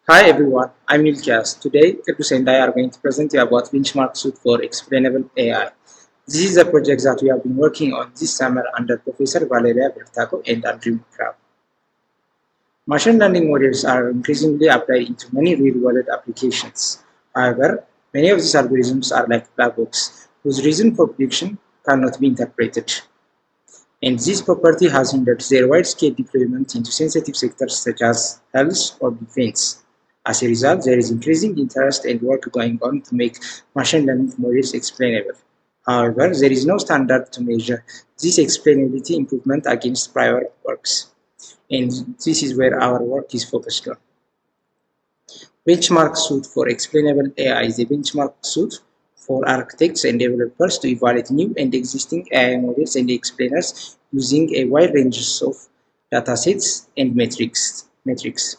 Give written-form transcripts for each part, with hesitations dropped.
Hi everyone, I'm Milkiyas. Today, Kidus and I are going to present you about benchmark suite for explainable AI. This is a project that we have been working on this summer under Professor Valeria Bertaco and Andrew Crab. Machine learning models are increasingly applied into many real-world applications. However, many of these algorithms are like black box, whose reason for prediction cannot be interpreted. And this property has hindered their wide-scale deployment into sensitive sectors such as health or defense. As a result, there is increasing interest and work going on to make machine learning models explainable. However, there is no standard to measure this explainability improvement against prior works, and this is where our work is focused on. Benchmark suite for explainable AI is a benchmark suite for architects and developers to evaluate new and existing AI models and explainers using a wide range of datasets and metrics.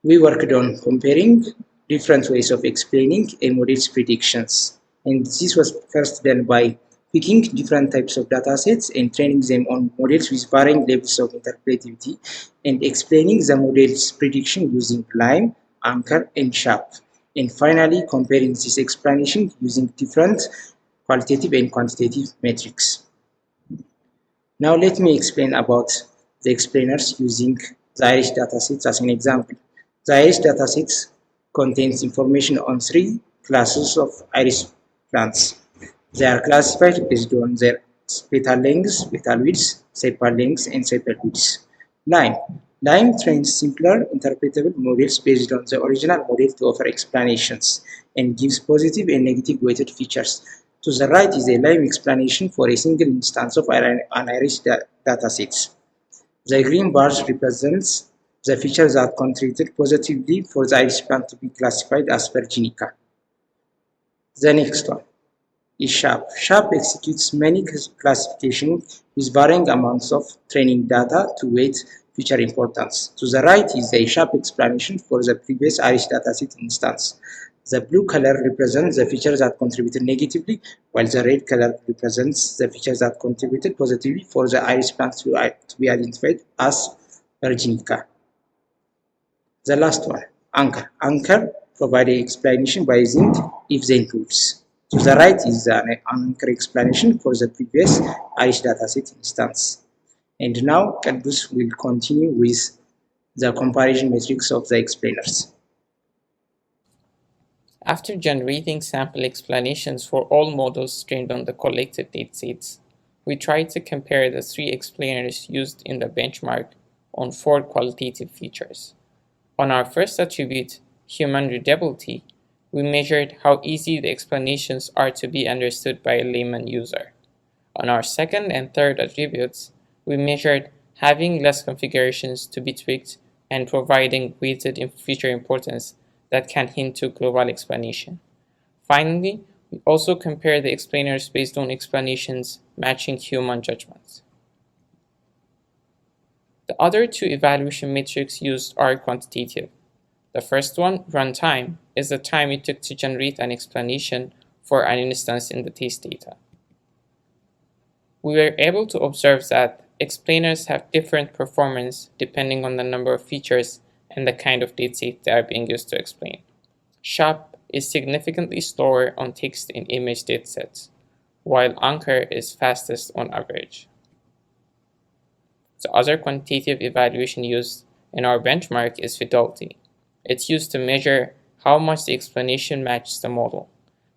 We worked on comparing different ways of explaining a model's predictions, and this was first done by picking different types of datasets and training them on models with varying levels of interpretivity and explaining the model's prediction using LIME, Anchor, and SHARP. And finally, comparing this explanation using different qualitative and quantitative metrics. Now let me explain about the explainers using the Irish datasets as an example. The Irish datasets contains information on three classes of Irish plants. They are classified based on their petal lengths, petal widths, sepal lengths, and sepal widths. Lime. Lime trains simpler interpretable models based on the original model to offer explanations and gives positive and negative weighted features. To the right is a Lime explanation for a single instance of an Irish dataset. The green bars represents the features that contributed positively for the Irish plant to be classified as Virginica. The next one is SHARP. SHARP executes many classifications with varying amounts of training data to weight feature importance. To the right is the SHARP explanation for the previous Irish dataset instance. The blue color represents the features that contributed negatively, while the red color represents the features that contributed positively for the Irish plant to be identified as Virginica. The last one, Anchor. Anchor provides an explanation by using if-then rules. To the right is an anchor explanation for the previous Irish dataset instance. And now Kidus will continue with the comparison metrics of the explainers. After generating sample explanations for all models trained on the collected datasets, we tried to compare the three explainers used in the benchmark on four qualitative features. On our first attribute, human readability, we measured how easy the explanations are to be understood by a layman user. On our second and third attributes, we measured having less configurations to be tweaked and providing weighted feature importance that can hint to global explanation. Finally, we also compared the explainers based on explanations matching human judgments. The other two evaluation metrics used are quantitative. The first one, runtime, is the time it took to generate an explanation for an instance in the test data. We were able to observe that explainers have different performance depending on the number of features and the kind of dataset they are being used to explain. SHARP is significantly slower on text and image datasets, while Anchor is fastest on average. The other quantitative evaluation used in our benchmark is fidelity. It's used to measure how much the explanation matches the model.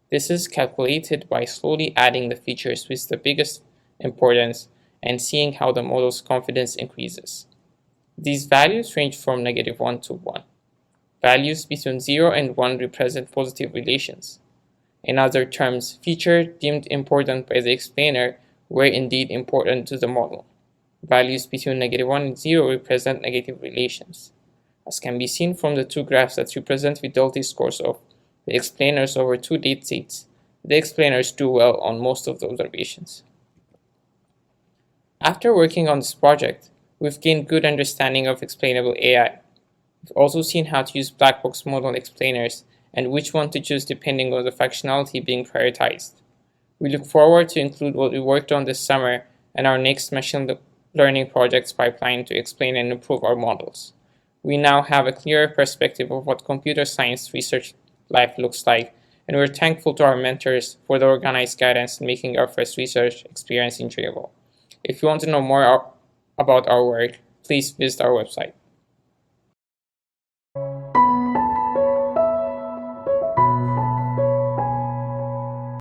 This is calculated by slowly adding the features with the biggest importance and seeing how the model's confidence increases. These values range from -1 to 1. Values between 0 and 1 represent positive relations. In other terms, features deemed important by the explainer were indeed important to the model. Values between -1 and 0 represent negative relations. As can be seen from the two graphs that represent fidelity scores of the explainers over two datasets, the explainers do well on most of the observations. After working on this project, we've gained good understanding of explainable AI. We've also seen how to use black box model explainers and which one to choose depending on the functionality being prioritized. We look forward to include what we worked on this summer and our next machine learning projects pipeline to explain and improve our models. We now have a clearer perspective of what computer science research life looks like, and we're thankful to our mentors for the organized guidance in making our first research experience enjoyable. If you want to know more about our work, please visit our website.